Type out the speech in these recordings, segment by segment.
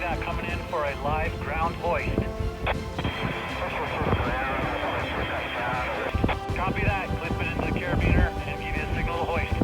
that, coming in for a live ground hoist. Copy that, clip it into the carabiner and give you a signal to hoist.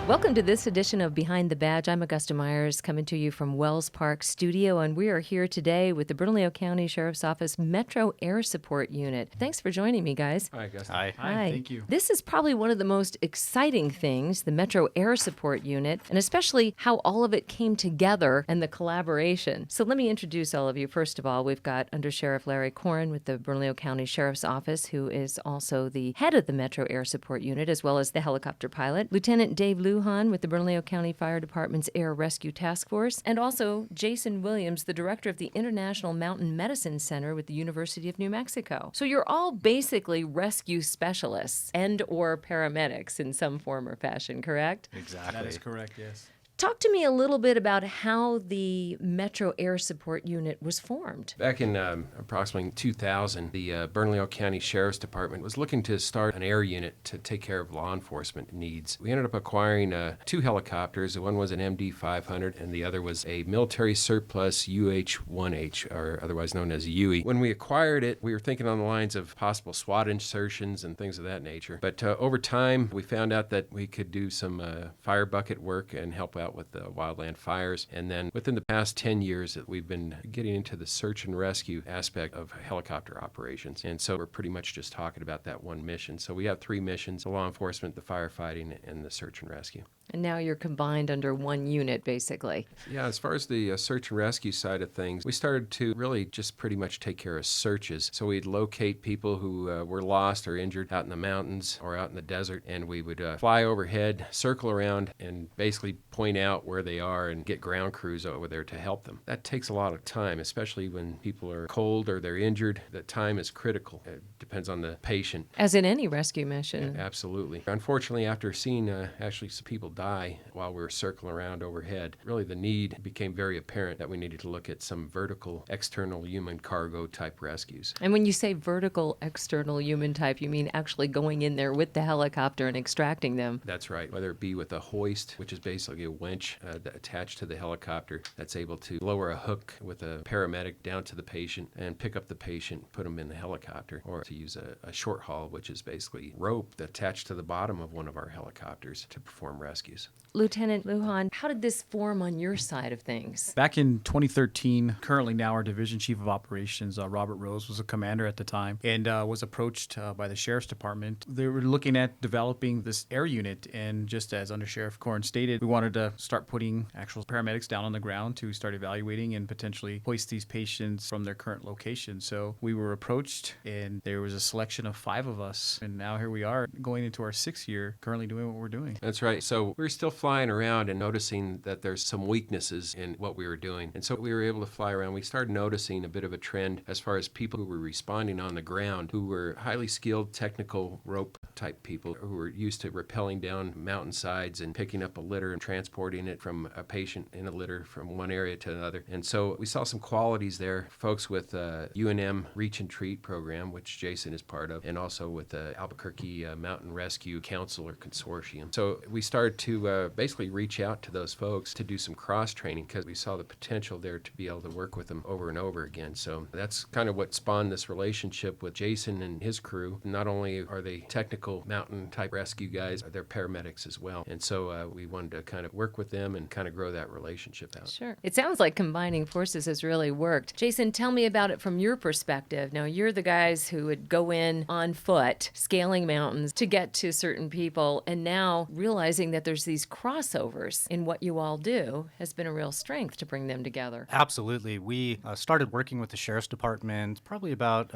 Welcome to this edition of Behind the Badge. I'm Augusta Myers, coming to you from Wells Park Studio, and we are here today with the Bernalillo County Sheriff's Office Metro Air Support Unit. Thanks for joining me, guys. Hi, Augusta. Hi. Hi. Thank you. This is probably one of the most exciting things, the Metro Air Support Unit, and especially how all of it came together and the collaboration. So let me introduce all of you. First of all, we've got Under Sheriff Larry Corrin with the Bernalillo County Sheriff's Office, who is also the head of the Metro Air Support Unit, as well as the helicopter pilot. Lieutenant Dave Lujan with the Bernalillo County Fire Department's Air Rescue Task Force, and also Jason Williams, the director of the International Mountain Medicine Center with the University of New Mexico. So you're all basically rescue specialists and or paramedics in some form or fashion, correct? Exactly. That is correct, yes. Talk to me a little bit about how the Metro Air Support Unit was formed. Back in approximately 2000, the Bernalillo County Sheriff's Department was looking to start an air unit to take care of law enforcement needs. We ended up acquiring 2 helicopters. One was an MD-500 and the other was a military surplus UH-1H, or otherwise known as UE. When we acquired it, we were thinking on the lines of possible SWAT insertions and things of that nature. But over time, we found out that we could do some fire bucket work and help out with the wildland fires. And then within the past 10 years that we've been getting into the search and rescue aspect of helicopter operations. And so we're pretty much just talking about that one mission. So we have 3 missions: the law enforcement, the firefighting, and the search and rescue. And now you're combined under one unit, basically. Yeah, as far as the search and rescue side of things, we started to really just pretty much take care of searches. So we'd locate people who were lost or injured out in the mountains or out in the desert, and we would fly overhead, circle around, and basically point out where they are and get ground crews over there to help them. That takes a lot of time, especially when people are cold or they're injured. That time is critical. It depends on the patient. As in any rescue mission. Yeah, absolutely. Unfortunately, after seeing actually some people die while we were circling around overhead, really the need became very apparent that we needed to look at some vertical external human cargo type rescues. And when you say vertical external human type, you mean actually going in there with the helicopter and extracting them? That's right. Whether it be with a hoist, which is basically a winch attached to the helicopter that's able to lower a hook with a paramedic down to the patient and pick up the patient, put them in the helicopter, or to use a short haul, which is basically rope attached to the bottom of one of our helicopters to perform rescues. Lieutenant Lujan, how did this form on your side of things? Back in 2013, currently now our Division Chief of Operations, Robert Rose, was a commander at the time and was approached by the Sheriff's Department. They were looking at developing this air unit, and just as Under Sheriff Corrin stated, we wanted to start putting actual paramedics down on the ground to start evaluating and potentially hoist these patients from their current location. So we were approached, and there was a selection of 5 of us, and now here we are going into our 6th year, currently doing what we're doing. That's right. So we're still flying around and noticing that there's some weaknesses in what we were doing. And so we were able to fly around. We started noticing a bit of a trend as far as people who were responding on the ground, who were highly skilled technical rope type people who were used to rappelling down mountainsides and picking up a litter and transporting it from a patient in a litter from one area to another. And so we saw some qualities there. Folks with UNM Reach and Treat program, which Jason is part of, and also with the Albuquerque Mountain Rescue Council or Consortium. So we started to basically reach out to those folks to do some cross-training because we saw the potential there to be able to work with them over and over again. So that's kind of what spawned this relationship with Jason and his crew. Not only are they technical mountain-type rescue guys, they're paramedics as well. And so we wanted to kind of work with them and kind of grow that relationship out. Sure. It sounds like combining forces has really worked. Jason, tell me about it from your perspective. Now, you're the guys who would go in on foot, scaling mountains to get to certain people, and now realizing that there's these crossovers in what you all do has been a real strength to bring them together. Absolutely. We started working with the Sheriff's Department probably about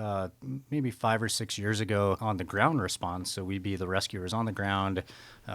maybe 5 or 6 years ago on the ground response. So we'd be the rescuers on the ground,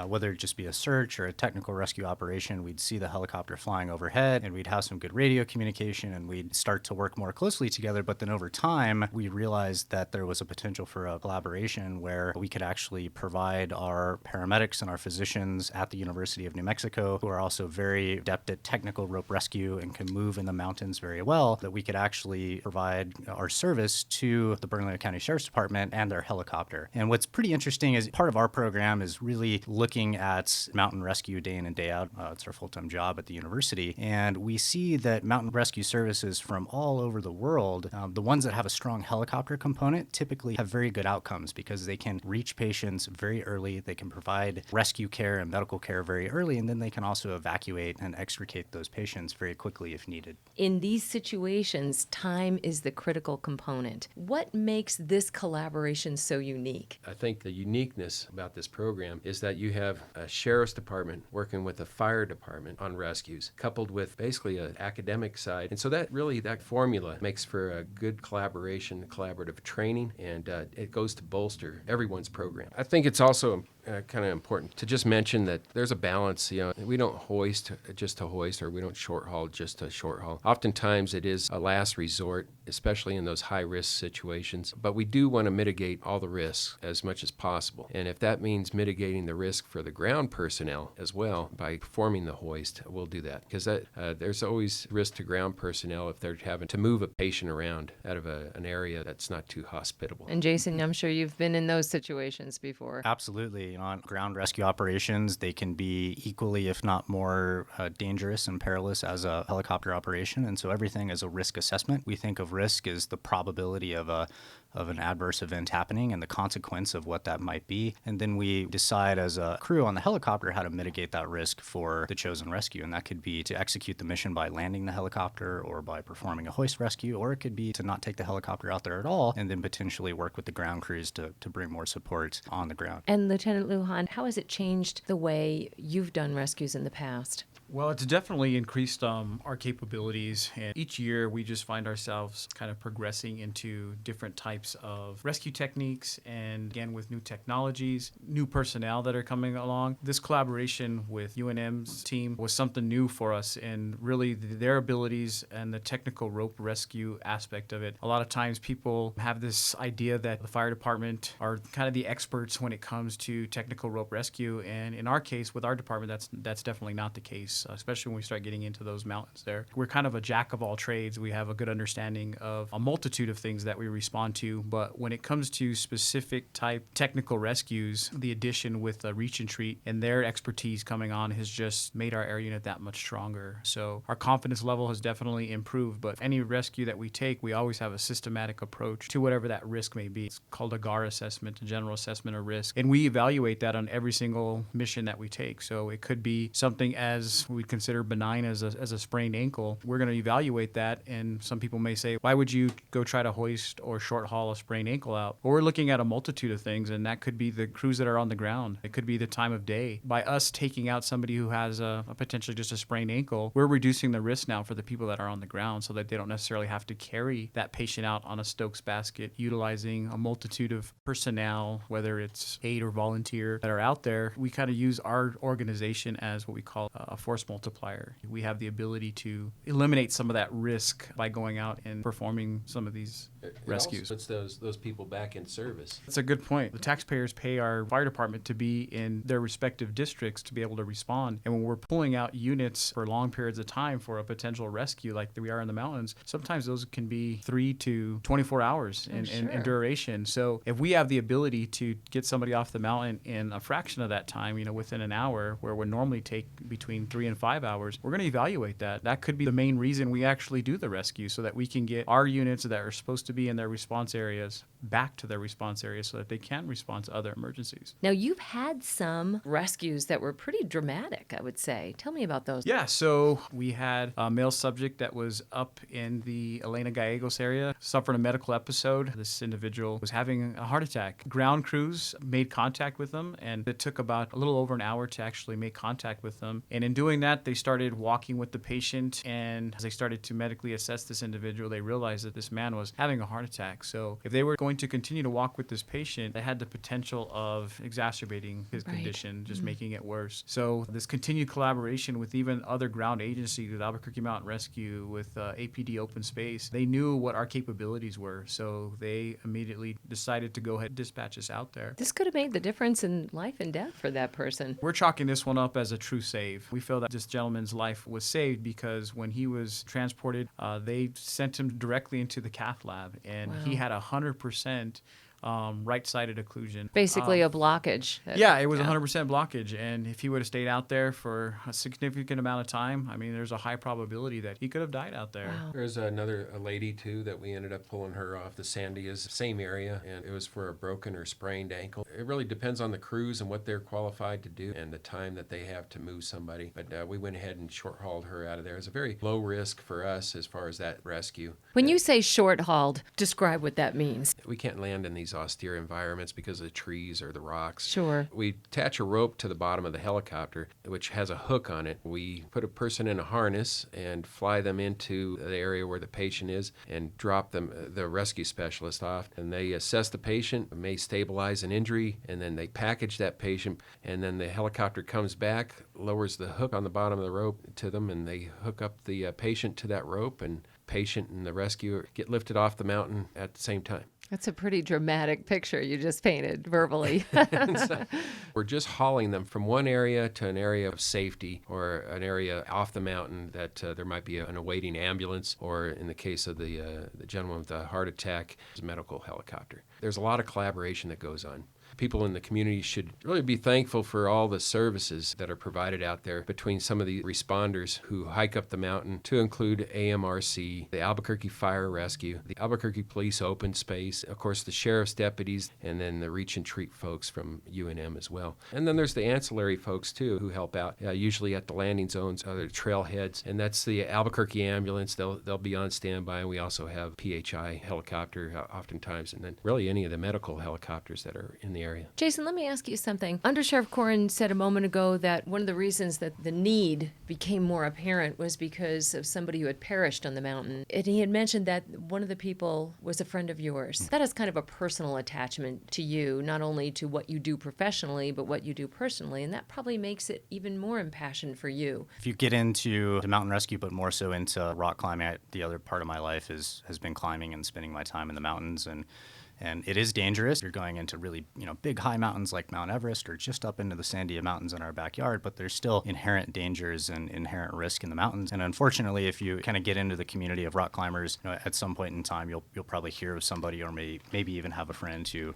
whether it just be a search or a technical rescue operation. We'd see the helicopter flying overhead and we'd have some good radio communication and we'd start to work more closely together. But then over time, we realized that there was a potential for a collaboration where we could actually provide our paramedics and our physicians at the University of New Mexico, who are also very adept at technical rope rescue and can move in the mountains very well, that we could actually provide our service to the Bernalillo County Sheriff's Department and their helicopter. And what's pretty interesting is part of our program is really looking at mountain rescue day in and day out. It's our full-time job at the university. And we see that mountain rescue services from all over the world, the ones that have a strong helicopter component, typically have very good outcomes because they can reach patients very early. They can provide rescue care and medical care very early, and then they can also evacuate and extricate those patients very quickly if needed. In these situations, time is the critical component. What makes this collaboration so unique? I think the uniqueness about this program is that you have a sheriff's department working with a fire department on rescues, coupled with basically an academic side. And so that formula makes for a good collaboration, collaborative training, and it goes to bolster everyone's program. I think it's also kind of important to just mention that there's a balance. We don't hoist just to hoist, or we don't short haul just to short haul. Oftentimes it is a last resort, especially in those high risk situations. But we do want to mitigate all the risks as much as possible. And if that means mitigating the risk for the ground personnel as well by performing the hoist, we'll do that. Because there's always risk to ground personnel if they're having to move a patient around out of an area that's not too hospitable. And Jason, I'm sure you've been in those situations before. Absolutely. On ground rescue operations, they can be equally, if not more, dangerous and perilous as a helicopter operation. And so everything is a risk assessment. We think of risk as the probability of an adverse event happening and the consequence of what that might be. And then we decide as a crew on the helicopter how to mitigate that risk for the chosen rescue. And that could be to execute the mission by landing the helicopter or by performing a hoist rescue, or it could be to not take the helicopter out there at all and then potentially work with the ground crews to bring more support on the ground. And Lieutenant Lujan, how has it changed the way you've done rescues in the past? Well, it's definitely increased our capabilities, and each year we just find ourselves kind of progressing into different types of rescue techniques, and again with new technologies, new personnel that are coming along. This collaboration with UNM's team was something new for us, and really their abilities and the technical rope rescue aspect of it. A lot of times people have this idea that the fire department are kind of the experts when it comes to technical rope rescue, and in our case, with our department, that's definitely not the case. Especially when we start getting into those mountains there. We're kind of a jack of all trades. We have a good understanding of a multitude of things that we respond to, but when it comes to specific type technical rescues, the addition with Reach and Treat and their expertise coming on has just made our air unit that much stronger. So our confidence level has definitely improved, but any rescue that we take, we always have a systematic approach to whatever that risk may be. It's called a GAR assessment, a general assessment of risk, and we evaluate that on every single mission that we take. So it could be something as we consider benign as a sprained ankle. We're going to evaluate that, and some people may say, why would you go try to hoist or short haul a sprained ankle out? Well, we're looking at a multitude of things, and that could be the crews that are on the ground. It could be the time of day. By us taking out somebody who has a potentially just a sprained ankle, we're reducing the risk now for the people that are on the ground so that they don't necessarily have to carry that patient out on a Stokes basket, utilizing a multitude of personnel, whether it's aid or volunteer, that are out there. We kind of use our organization as what we call a force multiplier. We have the ability to eliminate some of that risk by going out and performing some of these rescues. It also puts those people back in service. That's a good point. The taxpayers pay our fire department to be in their respective districts to be able to respond. And when we're pulling out units for long periods of time for a potential rescue like we are in the mountains, sometimes those can be 3 to 24 hours in duration. So if we have the ability to get somebody off the mountain in a fraction of that time, within an hour, where it would normally take between 3 and 5 hours, we're going to evaluate that. That could be the main reason we actually do the rescue, so that we can get our units that are supposed to be in their response areas back to their response areas so that they can respond to other emergencies. Now, you've had some rescues that were pretty dramatic, I would say. Tell me about those. Yeah, so we had a male subject that was up in the Elena Gallegos area, suffered a medical episode. This individual was having a heart attack. Ground crews made contact with them, and it took about a little over an hour to actually make contact with them. And in doing that, they started walking with the patient, and as they started to medically assess this individual, they realized that this man was having a heart attack. So if they were going to continue to walk with this patient, they had the potential of exacerbating his condition, just making it worse. So this continued collaboration with even other ground agencies, with Albuquerque Mountain Rescue, with APD Open Space, they knew what our capabilities were. So they immediately decided to go ahead and dispatch us out there. This could have made the difference in life and death for that person. We're chalking this one up as a true save. We feel that this gentleman's life was saved because when he was transported, they sent him directly into the cath lab, and he had 100% right-sided occlusion. Basically a blockage. Yeah, it was 100% blockage. And if he would have stayed out there for a significant amount of time, I mean, there's a high probability that he could have died out there. Wow. There's a lady, too, that we ended up pulling her off the Sandias, same area, and it was for a broken or sprained ankle. It really depends on the crews and what they're qualified to do and the time that they have to move somebody. But we went ahead and short-hauled her out of there. It's a very low risk for us as far as that rescue. When you say short-hauled, describe what that means. We can't land in these austere environments because of the trees or the rocks. Sure. We attach a rope to the bottom of the helicopter, which has a hook on it. We put a person in a harness and fly them into the area where the patient is and drop them, the rescue specialist off. And they assess the patient, may stabilize an injury, and then they package that patient. And then the helicopter comes back, lowers the hook on the bottom of the rope to them, and they hook up the patient to that rope, and patient and the rescuer get lifted off the mountain at the same time. That's a pretty dramatic picture you just painted verbally. So we're just hauling them from one area to an area of safety or an area off the mountain that there might be an awaiting ambulance, or in the case of the gentleman with the heart attack, a medical helicopter. There's a lot of collaboration that goes on. People in the community should really be thankful for all the services that are provided out there between some of the responders who hike up the mountain, to include AMRC, the Albuquerque Fire Rescue, the Albuquerque Police Open Space, of course the sheriff's deputies, and then the Reach and Treat folks from UNM as well. And then there's the ancillary folks too who help out, usually at the landing zones, other trailheads, and that's the Albuquerque ambulance. They'll be on standby, and we also have PHI helicopter oftentimes, and then really any of the medical helicopters that are in the area. Jason, let me ask you something. Undersheriff Corrin said a moment ago that one of the reasons that the need became more apparent was because of somebody who had perished on the mountain. And he had mentioned that one of the people was a friend of yours. That is kind of a personal attachment to you, not only to what you do professionally, but what you do personally. And that probably makes it even more impassioned for you. If you get into the mountain rescue, but more so into rock climbing, the other part of my life has been climbing and spending my time in the mountains. And it is dangerous. You're going into really, big high mountains like Mount Everest, or just up into the Sandia Mountains in our backyard, but there's still inherent dangers and inherent risk in the mountains. And unfortunately, if you kind of get into the community of rock climbers, at some point in time, you'll probably hear of somebody, or maybe even have a friend who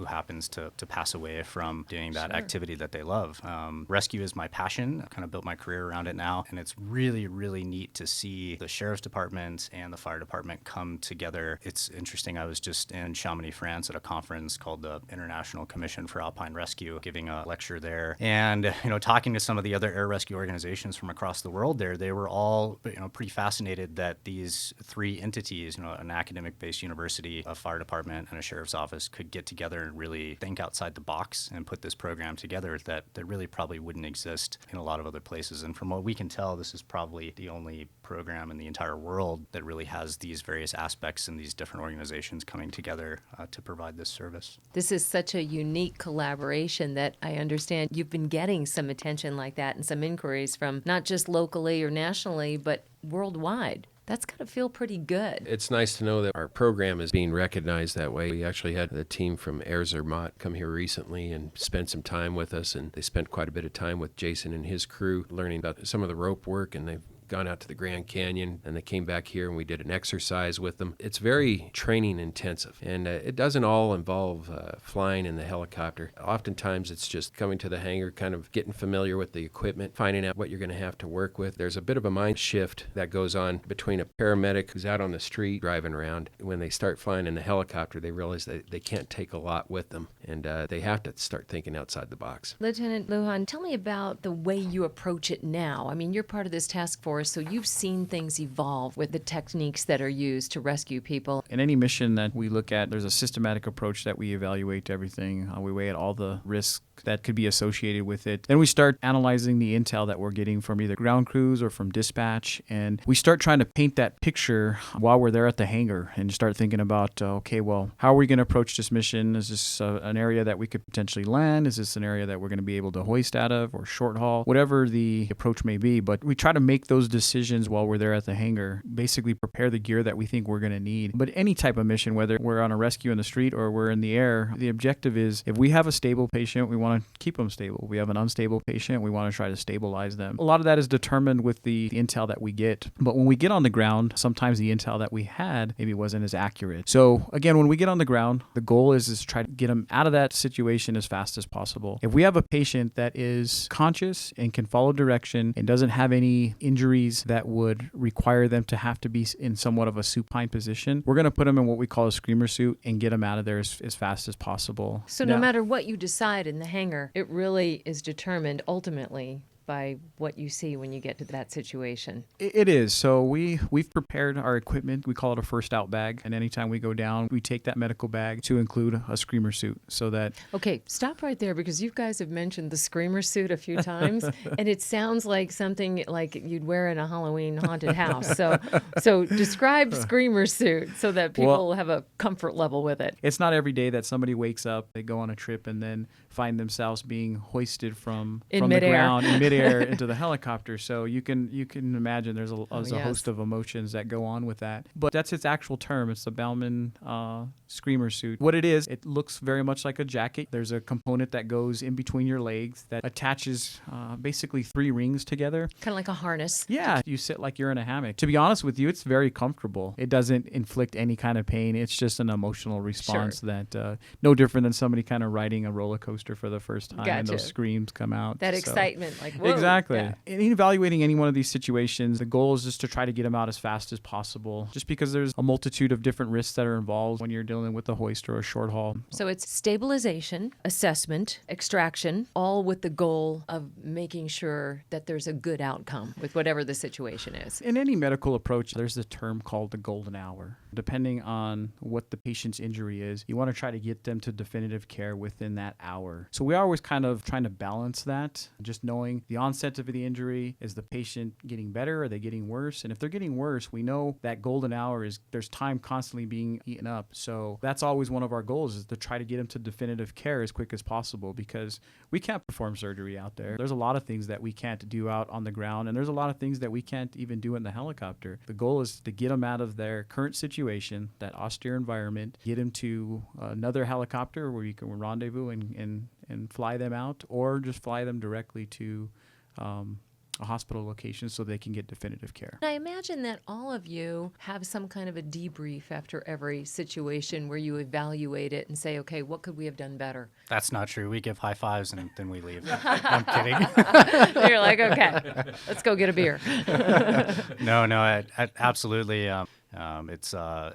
happens to pass away from doing that activity that they love. Rescue is my passion. I've kind of built my career around it now, and it's really, really neat to see the sheriff's department and the fire department come together. It's interesting. I was just in Chamonix, France at a conference called the International Commission for Alpine Rescue, giving a lecture there. And, talking to some of the other air rescue organizations from across the world there, they were all, pretty fascinated that these three entities, an academic-based university, a fire department, and a sheriff's office could get together and really think outside the box and put this program together that really probably wouldn't exist in a lot of other places. And from what we can tell, this is probably the only program in the entire world that really has these various aspects and these different organizations coming together to provide this service. This is such a unique collaboration that I understand you've been getting some attention like that and some inquiries from not just locally or nationally, but worldwide. That's got to feel pretty good. It's nice to know that our program is being recognized that way. We actually had the team from Air Zermatt come here recently and spend some time with us, and they spent quite a bit of time with Jason and his crew learning about some of the rope work, and they've gone out to the Grand Canyon, and they came back here and we did an exercise with them. It's very training intensive, and it doesn't all involve flying in the helicopter. Oftentimes it's just coming to the hangar, kind of getting familiar with the equipment, finding out what you're going to have to work with. There's a bit of a mind shift that goes on between a paramedic who's out on the street driving around. When they start flying in the helicopter, they realize that they can't take a lot with them, and they have to start thinking outside the box. Lieutenant Lujan, tell me about the way you approach it now. I mean, you're part of this task force, so you've seen things evolve with the techniques that are used to rescue people. In any mission that we look at, there's a systematic approach that we evaluate everything. We weigh out all the risks that could be associated with it. Then we start analyzing the intel that we're getting from either ground crews or from dispatch, and we start trying to paint that picture while we're there at the hangar and start thinking about, okay, well, how are we going to approach this mission? Is this an area that we could potentially land? Is this an area that we're going to be able to hoist out of or short haul? Whatever the approach may be, but we try to make those decisions while we're there at the hangar, basically prepare the gear that we think we're going to need. But any type of mission, whether we're on a rescue in the street or we're in the air, the objective is if we have a stable patient, we want to keep them stable. We have an unstable patient, we want to try to stabilize them. A lot of that is determined with the intel that we get. But when we get on the ground, sometimes the intel that we had maybe wasn't as accurate. So again, when we get on the ground, the goal is to try to get them out of that situation as fast as possible. If we have a patient that is conscious and can follow direction and doesn't have any injuries that would require them to have to be in somewhat of a supine position, we're going to put them in what we call a screamer suit and get them out of there as fast as possible. So no matter what you decide in the hangar, it really is determined ultimately by what you see when you get to that situation. It is. So we've prepared our equipment. We call it a first out bag. And anytime we go down, we take that medical bag to include a screamer suit so that... Okay, stop right there because you guys have mentioned the screamer suit a few times and it sounds like something like you'd wear in a Halloween haunted house. So describe screamer suit so that people have a comfort level with it. It's not every day that somebody wakes up, they go on a trip and then find themselves being hoisted from the ground in midair into the helicopter. So you can imagine there's a host of emotions that go on with that. But that's its actual term. It's the Baumann screamer suit. What it is, it looks very much like a jacket. There's a component that goes in between your legs that attaches basically 3 rings together. Kind of like a harness. Yeah, you sit like you're in a hammock. To be honest with you, it's very comfortable. It doesn't inflict any kind of pain. It's just an emotional response that no different than somebody kind of riding a roller coaster for the first time and those screams come out. That excitement, like, whoa. Exactly. Yeah. In evaluating any one of these situations, the goal is just to try to get them out as fast as possible, just because there's a multitude of different risks that are involved when you're dealing with a hoist or a short haul. So it's stabilization, assessment, extraction, all with the goal of making sure that there's a good outcome with whatever the situation is. In any medical approach, there's a term called the golden hour. Depending on what the patient's injury is, you want to try to get them to definitive care within that hour. So we are always kind of trying to balance that, just knowing the onset of the injury. Is the patient getting better? Are they getting worse? And if they're getting worse, we know that golden hour is there's time constantly being eaten up. So that's always one of our goals, is to try to get them to definitive care as quick as possible, because we can't perform surgery out there. There's a lot of things that we can't do out on the ground, and there's a lot of things that we can't even do in the helicopter. The goal is to get them out of their current situation, that austere environment, get them to another helicopter where you can rendezvous and fly them out, or just fly them directly to a hospital location so they can get definitive care. I imagine that all of you have some kind of a debrief after every situation where you evaluate it and say, okay, what could we have done better? That's not true. We give high fives and then we leave. I'm kidding. You're like, okay, let's go get a beer. No, absolutely. It's a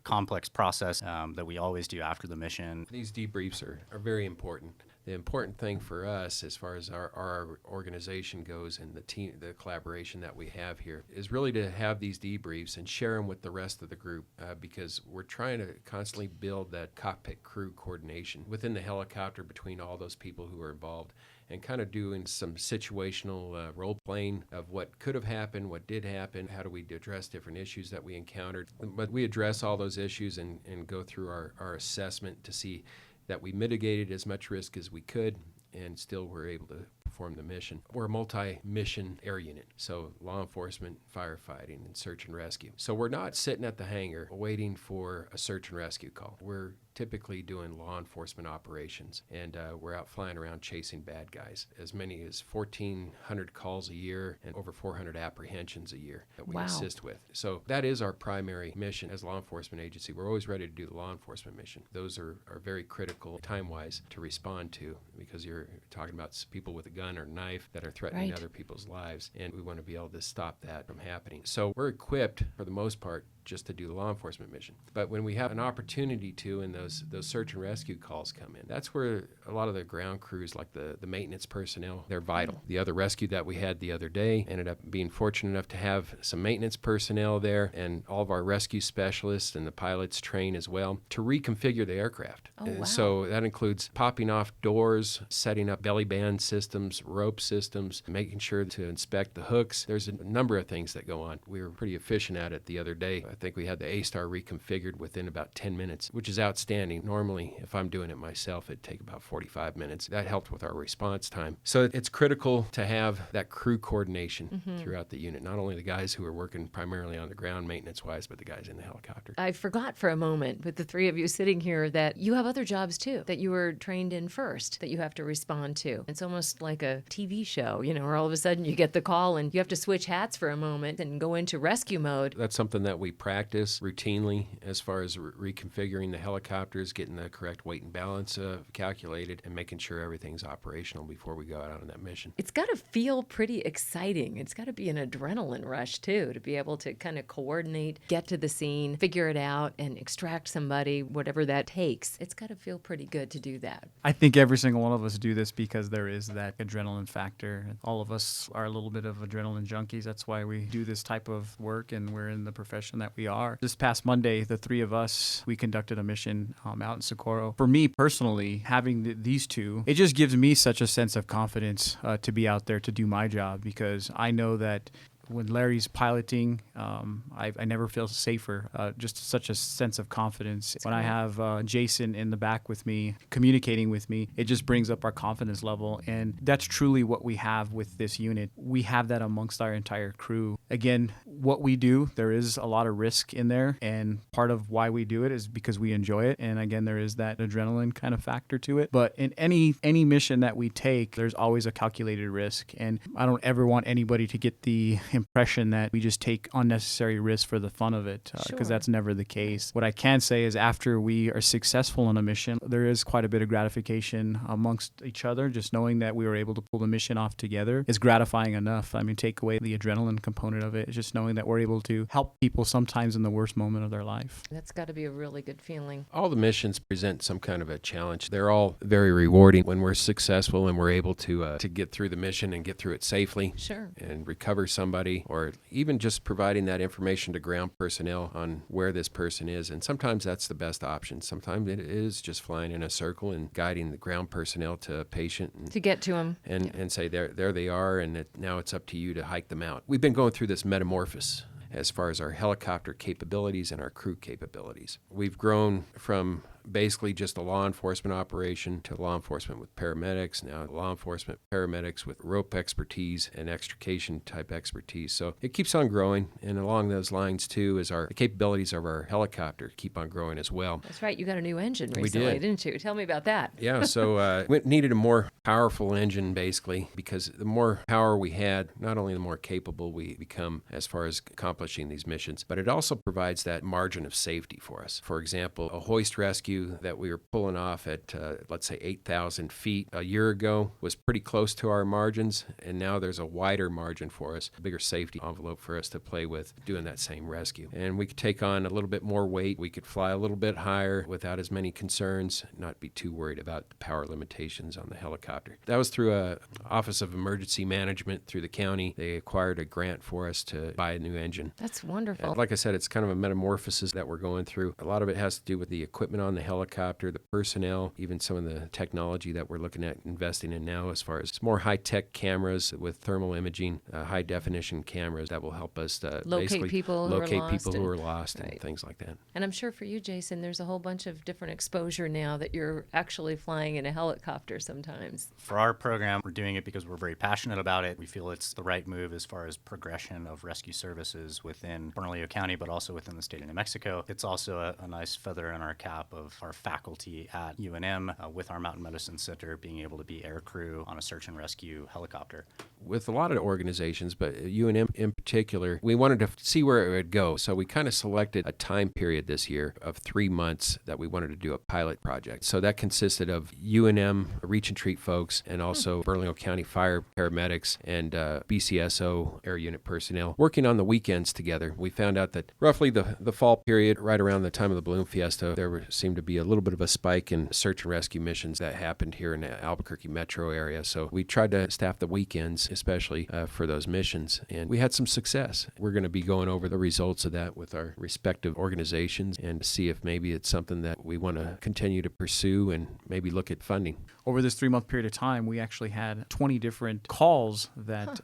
complex process that we always do after the mission. These debriefs are very important. The important thing for us, as far as our organization goes and the collaboration that we have here, is really to have these debriefs and share them with the rest of the group, because we're trying to constantly build that cockpit crew coordination within the helicopter between all those people who are involved, and kind of doing some situational role-playing of what could have happened, what did happen, how do we address different issues that we encountered. But we address all those issues and go through our assessment to see that we mitigated as much risk as we could and still were able to perform the mission. We're a multi-mission air unit, so law enforcement, firefighting, and search and rescue. So we're not sitting at the hangar waiting for a search and rescue call. We're typically doing law enforcement operations, and we're out flying around chasing bad guys. As many as 1,400 calls a year and over 400 apprehensions a year that we assist with. So that is our primary mission as a law enforcement agency. We're always ready to do the law enforcement mission. Those are very critical time-wise to respond to, because you're talking about people with a gun or knife that are threatening other people's lives, and we want to be able to stop that from happening. So we're equipped, for the most part, just to do the law enforcement mission. But when we have an opportunity to, and those search and rescue calls come in, that's where a lot of the ground crews, like the maintenance personnel, they're vital. The other rescue that we had the other day ended up being fortunate enough to have some maintenance personnel there, and all of our rescue specialists and the pilots train as well to reconfigure the aircraft. So that includes popping off doors, setting up belly band systems, rope systems, making sure to inspect the hooks. There's a number of things that go on. We were pretty efficient at it the other day. I think we had the A-Star reconfigured within about 10 minutes, which is outstanding. Normally, if I'm doing it myself, it'd take about 45 minutes. That helped with our response time. So it's critical to have that crew coordination throughout the unit, not only the guys who are working primarily on the ground maintenance-wise, but the guys in the helicopter. I forgot for a moment with the three of you sitting here that you have other jobs too that you were trained in first that you have to respond to. It's almost like a TV show, where all of a sudden you get the call and you have to switch hats for a moment and go into rescue mode. That's something that we practice routinely as far as reconfiguring the helicopters, getting the correct weight and balance calculated, and making sure everything's operational before we go out on that mission. It's got to feel pretty exciting. It's got to be an adrenaline rush too, to be able to kind of coordinate, get to the scene, figure it out, and extract somebody, whatever that takes. It's got to feel pretty good to do that. I think every single one of us do this because there is that adrenaline factor. All of us are a little bit of adrenaline junkies. That's why we do this type of work and we're in the profession that we are. This past Monday, the three of us, we conducted a mission out in Socorro. For me personally, having these two, it just gives me such a sense of confidence to be out there to do my job, because I know that when Larry's piloting, I never feel safer. Just such a sense of confidence. When I have Jason in the back with me, communicating with me, it just brings up our confidence level. And that's truly what we have with this unit. We have that amongst our entire crew. Again, what we do, there is a lot of risk in there. And part of why we do it is because we enjoy it. And again, there is that adrenaline kind of factor to it. But in any mission that we take, there's always a calculated risk. And I don't ever want anybody to get the impression that we just take unnecessary risks for the fun of it, because that's never the case. What I can say is after we are successful on a mission, there is quite a bit of gratification amongst each other. Just knowing that we were able to pull the mission off together is gratifying enough. I mean, take away the adrenaline component of it, just knowing that we're able to help people sometimes in the worst moment of their life. That's got to be a really good feeling. All the missions present some kind of a challenge. They're all very rewarding when we're successful and we're able to get through the mission and get through it safely. Sure. And recover somebody, or even just providing that information to ground personnel on where this person is. And sometimes that's the best option. Sometimes it is just flying in a circle and guiding the ground personnel to a patient and to get to them and say, there they are, and now it's up to you to hike them out. We've been going through this metamorphosis as far as our helicopter capabilities and our crew capabilities. We've grown from basically just a law enforcement operation to law enforcement with paramedics, now law enforcement paramedics with rope expertise and extrication type expertise. So it keeps on growing, and along those lines too is the capabilities of our helicopter keep on growing as well. That's right. You got a new engine recently, didn't you? Tell me about that. Yeah, so we needed a more powerful engine basically, because the more power we had, not only the more capable we become as far as accomplishing these missions, but it also provides that margin of safety for us. For example, a hoist rescue that we were pulling off at, let's say, 8,000 feet a year ago was pretty close to our margins, and now there's a wider margin for us, a bigger safety envelope for us to play with doing that same rescue. And we could take on a little bit more weight. We could fly a little bit higher without as many concerns, not be too worried about the power limitations on the helicopter. That was through a Office of Emergency Management through the county. They acquired a grant for us to buy a new engine. That's wonderful. Like I said, it's kind of a metamorphosis that we're going through. A lot of it has to do with the equipment on the helicopter, the personnel, even some of the technology that we're looking at investing in now as far as more high-tech cameras with thermal imaging, high-definition cameras that will help us locate people who are lost and things like that. And I'm sure for you, Jason, there's a whole bunch of different exposure now that you're actually flying in a helicopter sometimes. For our program, we're doing it because we're very passionate about it. We feel it's the right move as far as progression of rescue services within Bernalillo County, but also within the state of New Mexico. It's also a nice feather in our cap of our faculty at UNM with our Mountain Medicine Center being able to be air crew on a search and rescue helicopter. With a lot of organizations, but UNM in particular, we wanted to see where it would go. So we kind of selected a time period this year of 3 months that we wanted to do a pilot project. So that consisted of UNM, Reach and Treat folks, and also Bernalillo County Fire paramedics and BCSO air unit personnel working on the weekends together. We found out that roughly the fall period, right around the time of the Balloon Fiesta, there seemed to be a little bit of a spike in search and rescue missions that happened here in the Albuquerque metro area. So we tried to staff the weekends, especially for those missions, and we had some success. We're going to be going over the results of that with our respective organizations and see if maybe it's something that we want to continue to pursue and maybe look at funding. Over this 3-month period of time, we actually had 20 different calls that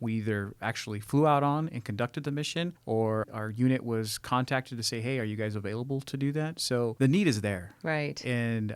we either actually flew out on and conducted the mission, or our unit was contacted to say, hey, are you guys available to do that? So the need is there. Right. And,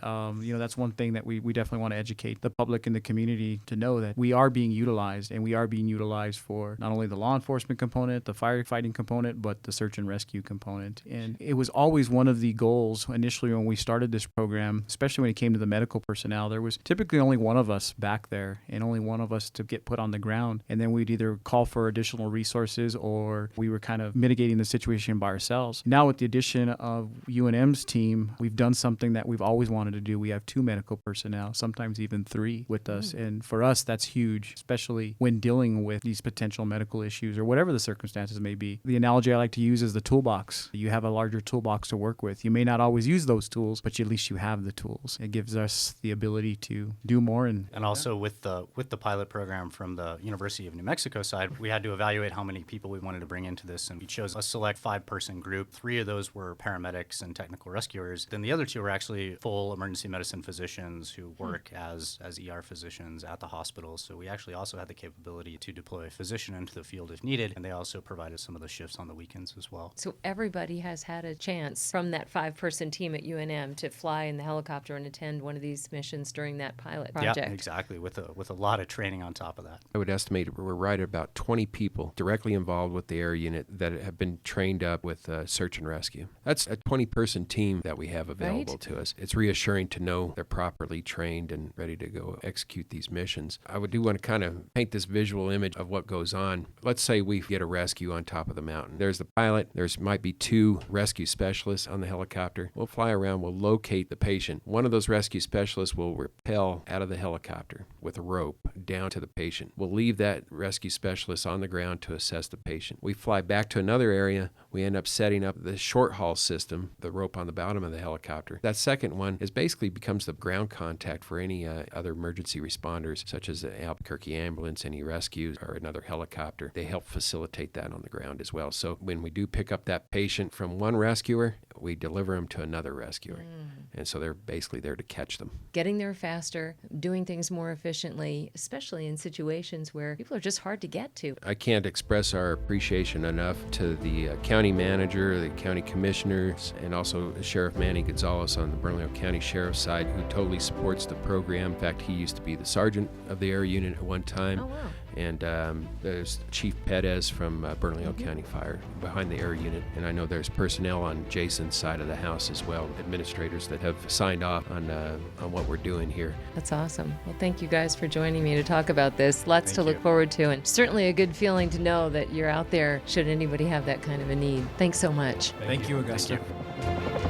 that's one thing that we definitely want to educate the public and the community to know, that we are being utilized, and we are being utilized for not only the law enforcement component, the firefighting component, but the search and rescue component. And it was always one of the goals initially when we started this program, especially when it came to the medical personnel. There was typically only one of us back there and only one of us to get put on the ground. And then we'd either call for additional resources or we were kind of mitigating the situation by ourselves. Now with the addition of UNM's team, we've done something that we've always wanted to do. We have 2 medical personnel, sometimes even 3 with us. And for us, that's huge, especially when dealing with these potential medical issues or whatever the circumstances may be. The analogy I like to use is the toolbox. You have a larger toolbox to work with. You may not always use those tools, but at least you have the tools. It gives us the ability to do more. And also with the pilot program from the University of New Mexico side, we had to evaluate how many people we wanted to bring into this, and we chose a select 5-person group. 3 of those were paramedics and technical rescuers. Then the other 2 were actually full emergency medicine physicians who work as ER physicians at the hospital. So we actually also had the capability to deploy a physician into the field if needed, and they also provided some of the shifts on the weekends as well. So everybody has had a chance from that 5-person team at UNM to fly in the helicopter and attend one of these missions during that pilot project. Yeah, exactly, with a lot of training on top of that. I would estimate we're right at about 20 people directly involved with the air unit that have been trained up with search and rescue. That's a 20-person team that we have available to us. It's reassuring to know they're properly trained and ready to go execute these missions. I do want to kind of paint this visual image of what goes on. Let's say we get a rescue on top of the mountain. There's the pilot. There's might be 2 rescue specialists on the helicopter. We'll fly around. We'll locate the patient. One of those rescue specialists will rappel out of the helicopter with a rope down to the patient. We'll leave that rescue specialist on the ground to assess the patient. We fly back to another area. We end up setting up the short haul system, the rope on the bottom of the helicopter. That second one basically becomes the ground contact for any other emergency responders, such as the Albuquerque ambulance, any rescues, or another helicopter. They help facilitate that on the ground as well. So when we do pick up that patient from one rescuer, we deliver them to another rescuer. And so they're basically there to catch them. Getting there faster, doing things more efficiently, especially in situations where people are just hard to get to. I can't express our appreciation enough to the county manager, the county commissioners, and also Sheriff Manny Gonzalez on the Bernalillo County Sheriff's side, who totally supports the program. In fact, he used to be the sergeant of the air unit at one time. Oh, wow. And there's Chief Perez from Bernalillo County Fire behind the air unit. And I know there's personnel on Jason's side of the house as well, administrators that have signed off on what we're doing here. That's awesome. Well, thank you guys for joining me to talk about this. Lots to Thank look you. forward to, and certainly a good feeling to know that you're out there should anybody have that kind of a need. Thanks so much. thank you, Augusta. Thank you.